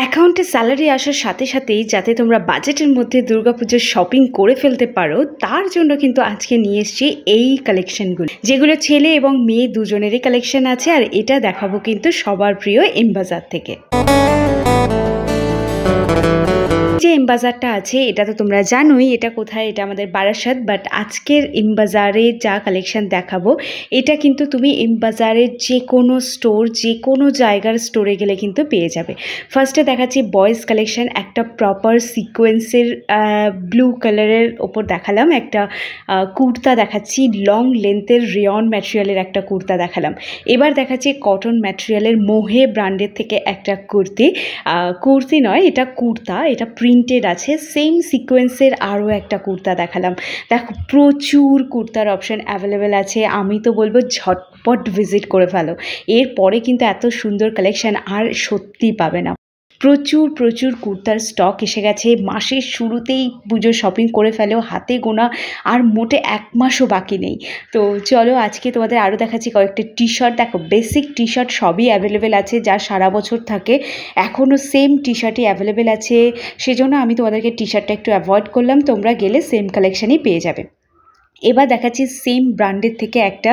অ্যাকাউন্টে স্যালারি আসার সাথে সাথেই যাতে তোমরা বাজেটের মধ্যে দুর্গাপুজোর শপিং করে ফেলতে পারো, তার জন্য কিন্তু আজকে নিয়ে এসেছি এই কালেকশনগুলো, যেগুলো ছেলে এবং মেয়ে দুজনেরই কালেকশন আছে। আর এটা দেখাবো কিন্তু সবার প্রিয় এম বাজার থেকে। যে এম বাজারটা আছে এটা তো তোমরা জানোই এটা কোথায়, এটা আমাদের বারাসাত। বাট আজকের এম বাজারে যা কালেকশন দেখাবো এটা কিন্তু তুমি এম বাজারের যে কোনো স্টোর, যে কোনো জায়গার স্টোরে গেলে কিন্তু পেয়ে যাবে। ফার্স্টে দেখাচ্ছি বয়েজ কালেকশন, একটা প্রপার সিকোয়েন্সের ব্লু কালারের ওপর দেখালাম, একটা কুর্তা দেখাচ্ছি, লং লেন্থের রেয়ন ম্যাটেরিয়ালের একটা কুর্তা দেখালাম। এবার দেখাচ্ছি কটন ম্যাটেরিয়ালের মোহে ব্র্যান্ডের থেকে একটা কুর্তি নয়, এটা কুর্তা, এটা প্রিন্টেড আছে, সেম সিকোয়েন্সের আরও একটা কুর্তা দেখালাম। দেখো প্রচুর কুর্তার অপশান অ্যাভেলেবেল আছে, আমি তো বলবো ঝটপট ভিজিট করে ফেলো। এরপরে কিন্তু এত সুন্দর কালেকশান আর সত্যি পাবে না। প্রচুর কুর্তার স্টক এসে গেছে। মাসের শুরুতেই পুজোর শপিং করে ফেলেও, হাতে গোনা আর মোটে এক মাসও বাকি নেই। তো চলো আজকে তোমাদের আরও দেখাচ্ছি কয়েকটা টি শার্ট। দেখো বেসিক টি শার্ট সবই অ্যাভেলেবেল আছে, যা সারা বছর থাকে এখনও সেম টি শার্টই অ্যাভেলেবেল আছে, সেজন্য আমি তোমাদেরকে টি শার্টটা একটু অ্যাভয়েড করলাম, তোমরা গেলে সেম কালেকশানই পেয়ে যাবে। এবার দেখাচ্ছি সেম ব্র্যান্ডের থেকে একটা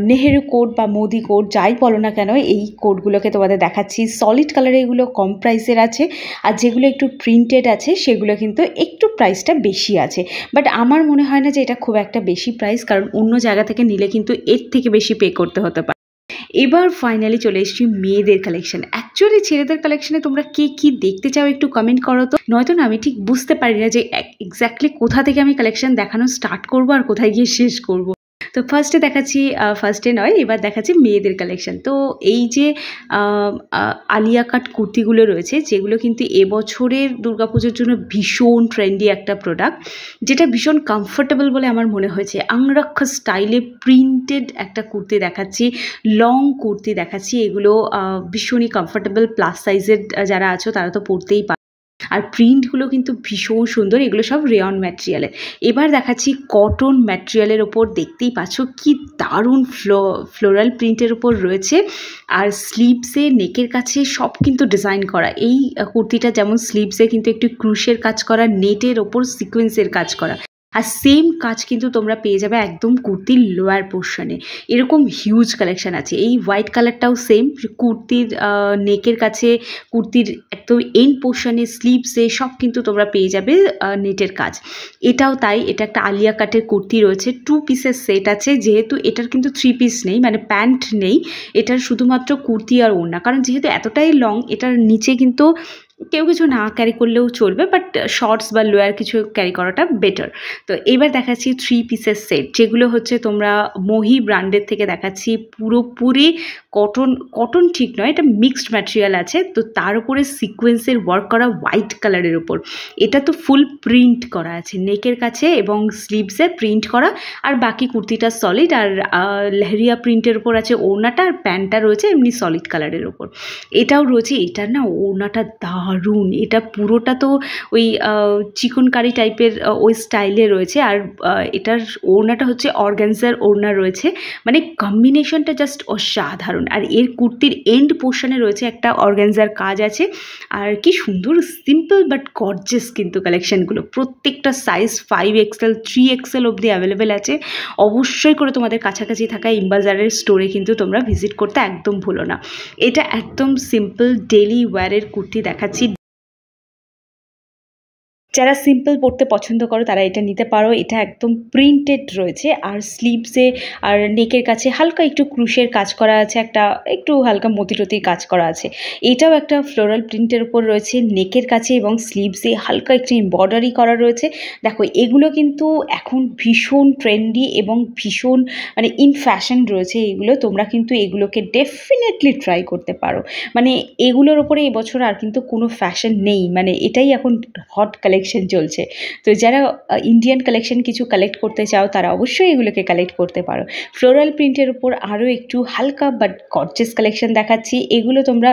নেহেরু কোট বা মোদি কোট, যাই বলো না কেন, এই কোটগুলোকে তোমাদের দেখাচ্ছি। সলিড কালারে এগুলো কম প্রাইসের আছে, আর যেগুলো একটু প্রিন্টেড আছে সেগুলো কিন্তু একটু প্রাইসটা বেশি আছে। বাট আমার মনে হয় না যে এটা খুব একটা বেশি প্রাইস, কারণ অন্য জায়গা থেকে নিলে কিন্তু এর থেকে বেশি পে করতে হতে পারে। এবার ফাইনালি চলে এসেছি মেয়েদের কালেকশন। অ্যাকচুয়ালি ছেলেদের কালেকশনে তোমরা কে কী দেখতে চাও একটু কমেন্ট করো তো, নয়তো না আমি ঠিক বুঝতে পারি না যে এক্স্যাক্টলি কোথা থেকে আমি কালেকশন দেখানো স্টার্ট করবো আর কোথায় গিয়ে শেষ করব। তো ফার্স্টে দেখাচ্ছি, ফার্স্টে নয় এবার দেখাচ্ছি মেয়েদের কালেকশন। তো এই যে আলিয়া কাট কুর্তিগুলো রয়েছে, যেগুলো কিন্তু এবছরের দুর্গাপুজোর জন্য ভীষণ ট্রেন্ডি একটা প্রোডাক্ট, যেটা ভীষণ কমফোর্টেবল বলে আমার মনে হয়েছে। আংরক্ষ স্টাইলে প্রিন্টেড একটা কুর্তি দেখাচ্ছি, লং কুর্তি দেখাচ্ছি, এগুলো ভীষণই কমফোর্টেবল, প্লাস সাইজের যারা আছো তারা তো পরতেই পারে। আর প্রিন্টগুলো কিন্তু ভীষণ সুন্দর, এগুলো সব রেয়ন ম্যাটেরিয়ালের। এবার দেখাচ্ছি কটন ম্যাটেরিয়ালের ওপর, দেখতেই পাচ্ছ কি দারুণ ফ্লোরাল প্রিন্টের ওপর রয়েছে। আর স্লিভসে নেকের কাছে সব কিন্তু ডিজাইন করা। এই কুর্তিটা যেমন স্লিভসে কিন্তু একটু ক্রুশের কাজ করা, নেটের ওপর সিকোয়েন্সের কাজ করা, আর সেম কাজ কিন্তু তোমরা পেয়ে যাবে একদম কুর্তির লোয়ার পোর্শনে। এরকম হিউজ কালেকশান আছে। এই হোয়াইট কালারটাও সেম, কুর্তির নেকের কাছে, কুর্তির একদম এন্ড পোর্শনে, স্লিভসে সব কিন্তু তোমরা পেয়ে যাবে নেটের কাজ। এটাও তাই, এটা একটা আলিয়া কাটের কুর্তি রয়েছে, 2 পিসের সেট আছে, যেহেতু এটার কিন্তু 3 পিস নেই, মানে প্যান্ট নেই, এটার শুধুমাত্র কুর্তি আর ওড়না, কারণ যেহেতু এতটাই লং, এটার নিচে কিন্তু কেউ কিছু না ক্যারি করলেও চলবে, বাট শর্টস বা লোয়ার কিছু ক্যারি করাটা বেটার। তো এবার দেখাচ্ছি 3 পিসের সেট, যেগুলো হচ্ছে তোমরা মোহি ব্র্যান্ডের থেকে দেখাচ্ছি। পুরোপুরি কটন ঠিক নয়, এটা মিক্সড ম্যাটেরিয়াল আছে, তো তার উপরে সিকোয়েন্সের ওয়ার্ক করা হোয়াইট কালারের ওপর। এটা তো ফুল প্রিন্ট করা আছে নেকের কাছে এবং স্লিভসে প্রিন্ট করা, আর বাকি কুর্তিটা সলিড, আর লেহেরিয়া প্রিন্টের ওপর আছে ওড়নাটা, আর প্যান্টটা রয়েছে এমনি সলিড কালারের ওপর। এটাও রয়েছে, এটার না ওড়নাটা দারুণ, এটা পুরোটা তো ওই চিকনকারি টাইপের ওই স্টাইলে রয়েছে, আর এটার ওড়নাটা হচ্ছে অর্গানজার ওড়না রয়েছে, মানে কম্বিনেশনটা জাস্ট অসাধারণ। আর এর কুর্তির এন্ড পোর্শনে রয়েছে একটা অর্গানজার কাজ আছে, আর কি সুন্দর সিম্পল বাট গর্জিয়াস কিন্তু কালেকশানগুলো। প্রত্যেকটা সাইজ 5XL 3XL অবধি অ্যাভেলেবেল আছে। অবশ্যই করে তোমাদের কাছাকাছি থাকা এম বাজারের স্টোরে কিন্তু তোমরা ভিজিট করতে একদম ভুলো না। এটা একদম সিম্পল ডেলি ওয়্যারের কুর্তি দেখাচ্ছি। যারা সিম্পল পরতে পছন্দ করো তারা এটা নিতে পারো। এটা একদম প্রিন্টেড রয়েছে, আর স্লিভসে আর নেকের কাছে হালকা একটু ক্রুশের কাজ করা আছে, একটা একটু হালকা মতিরতির কাজ করা আছে। এটাও একটা ফ্লোরাল প্রিন্টের উপর রয়েছে, নেকের কাছে এবং স্লিভসে হালকা একটু এমব্রয়ডারি করা রয়েছে। দেখো এগুলো কিন্তু এখন ভীষণ ট্রেন্ডি এবং ভীষণ মানে ইন ফ্যাশন রয়েছে এগুলো, তোমরা কিন্তু এগুলোকে ডেফিনেটলি ট্রাই করতে পারো। মানে এগুলোর ওপরে এবছর আর কিন্তু কোনো ফ্যাশন নেই, মানে এটাই এখন হট কালেকশন চলছে। তো যারা ইন্ডিয়ান কালেকশন কিছু কালেক্ট করতে চাও তারা অবশ্যই এগুলোকে কালেক্ট করতে পারো। ফ্লোরাল প্রিন্টের উপর আরও একটু হালকা বাট গর্জিয়াস কালেকশন দেখাচ্ছি। এগুলো তোমরা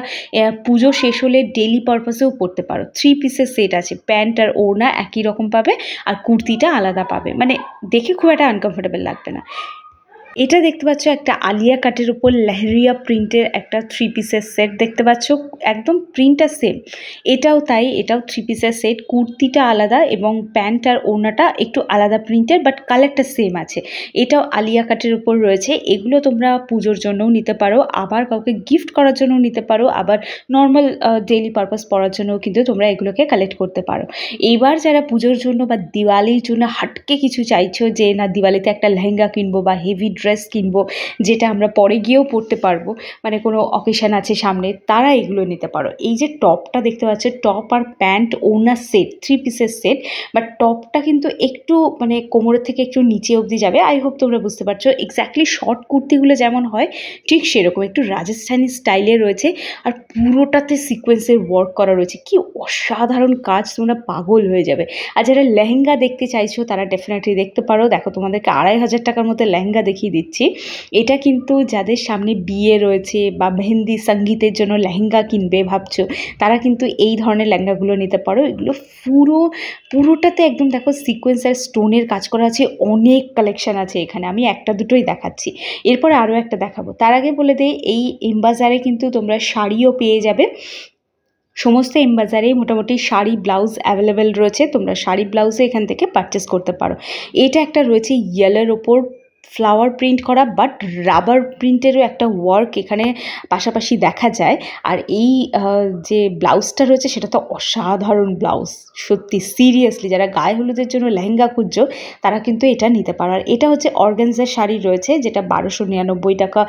পুজো শেষ হলে ডেলি পারপাসেও পরতে পারো। 3 পিসের সেট আছে, প্যান্ট আর ওড়না একই রকম পাবে, আর কুর্তিটা আলাদা পাবে, মানে দেখে খুব একটা আনকমফোর্টেবল লাগবে না। এটা দেখতে পাচ্ছ একটা আলিয়া কাটের উপর লেহেরিয়া প্রিন্টের একটা 3 পিসের সেট দেখতে পাচ্ছ, একদম প্রিন্টটা সেম। এটাও তাই, এটাও 3 পিসের সেট। কুর্তিটা আলাদা এবং প্যান্ট আর ওড়নাটা একটু আলাদা প্রিন্টের, বাট কালারটা সেম আছে। এটাও আলিয়া কাটের উপর রয়েছে। এগুলো তোমরা পুজোর জন্যও নিতে পারো, আবার কাউকে গিফট করার জন্যও নিতে পারো, আবার নর্মাল ডেইলি পারপাস পরার জন্যও কিন্তু তোমরা এগুলোকে কালেক্ট করতে পারো। এইবার যারা পুজোর জন্য বা দিওয়ালির জন্য হাটকে কিছু চাইছো, যে না দিওয়ালিতে একটা লেহেঙ্গা কিনবো বা হেভি ড্রেস কিনবো যেটা আমরা পরে গিয়েও পরতে পারবো, মানে কোনো অকেশন আছে সামনে, তারা এগুলো নিতে পারো। এই যে টপটা দেখতে পাচ্ছ, টপ আর প্যান্ট ওড়না সেট, 3 পিসের সেট, বাট টপটা কিন্তু একটু মানে কোমরের থেকে একটু নিচে অবধি যাবে। আই হোপ তোমরা বুঝতে পারছো। এক্স্যাক্টলি শর্ট কুর্তিগুলো যেমন হয় ঠিক সেরকম একটু রাজস্থানি স্টাইলে রয়েছে, আর পুরোটাতে সিকোয়েন্সের ওয়ার্ক করা রয়েছে। কি অসাধারণ কাজ, তোমরা পাগল হয়ে যাবে। আর যারা লেহেঙ্গা দেখতে চাইছো তারা ডেফিনেটলি দেখতে পারো। দেখো তোমাদেরকে 2500 টাকার মধ্যে লেহেঙ্গা দেখিয়ে দিচ্ছি। এটা কিন্তু যাদের সামনে বিয়ে রয়েছে বা মেহেন্দি সঙ্গীতের জন্য লেহেঙ্গা কিনবে ভাবছো, তারা কিন্তু এই ধরনের লেহেঙ্গাগুলো নিতে পারো। এগুলো পুরোটাতে একদম দেখো সিকোয়েন্স আর স্টোনের কাজ করা আছে। অনেক কালেকশন আছে এখানে, আমি একটা দুটোই দেখাচ্ছি, এরপরে আরও একটা দেখাবো। তার আগে বলে দিই, এই এমবাজারে কিন্তু তোমরা শাড়িও পেয়ে যাবে। সমস্ত এমবাজারেই মোটামুটি শাড়ি ব্লাউজ অ্যাভেলেবেল রয়েছে, তোমরা শাড়ি ব্লাউজে এখান থেকে পারচেস করতে পারো। এটা একটা রয়েছে ইয়েলোর ওপর ফ্লাওয়ার প্রিন্ট করা, বাট রাবার প্রিন্টেরও একটা ওয়ার্ক এখানে পাশাপাশি দেখা যায়। আর এই যে ব্লাউজটা রয়েছে সেটা তো অসাধারণ ব্লাউজ, সত্যি সিরিয়াসলি যারা গায়ে হলুদের জন্য লেহেঙ্গা খুঁজছো তারা কিন্তু এটা নিতে পারো। আর এটা হচ্ছে অর্গানজার শাড়ি রয়েছে, যেটা 1299 টাকা।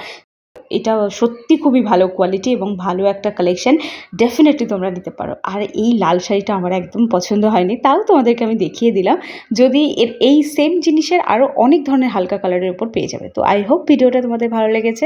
এটা সত্যি খুবই ভালো কোয়ালিটি এবং ভালো একটা কালেকশন, ডেফিনেটলি তোমরা নিতে পারো। আর এই লাল শাড়িটা আমার একদম পছন্দ হয়নি, তাও তোমাদেরকে আমি দেখিয়ে দিলাম। যদি এই সেম জিনিসের আরও অনেক ধরনের হালকা কালারের উপর পেয়ে যাবে। তো আই হোপ ভিডিওটা তোমাদের ভালো লেগেছে।